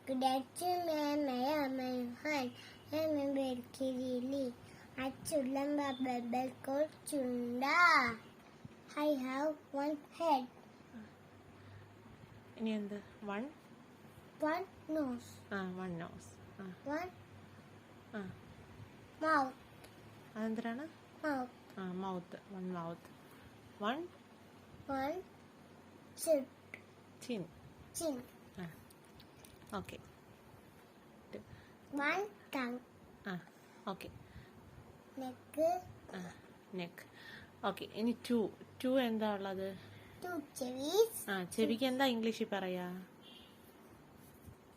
Good afternoon, my hand. I'm a bit kiddy. I children a bubble called Chunda. I have one head, ഇനി എന്ത്? One one nose, one nose. one mouth, അതെന്തിനാണ്? mouth, mouth. One mouth. One one chin, chin. chin, okay. one tongue, okay. neck, neck. Okay. ഇനി to. To എന്താ ഉള്ളത്? two cherries, ചെവിക്ക് എന്താ ഇംഗ്ലീഷിൽ പറയാ?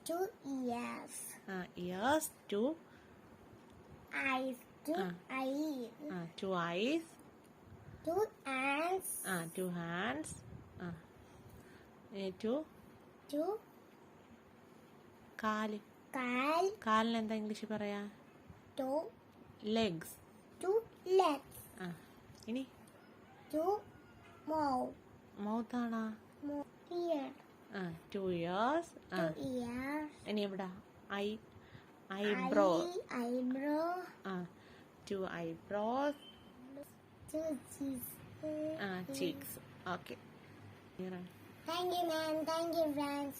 two ears, ears. Two eyes, two eyes, two eyes. two hands, two hands. Two two കാല്. കാലിന് എന്താ ഇംഗ്ലീഷിൽ പറയാ? two legs. two legs, ഇനി two mouth, മൗത്താണോ? ear, two ears. two ears, ഇനി എവിടാ? Eyebrow. eyebrow, two eyebrows. two cheeks. Cheeks. Okay. Thank you, man. Thank you, friends.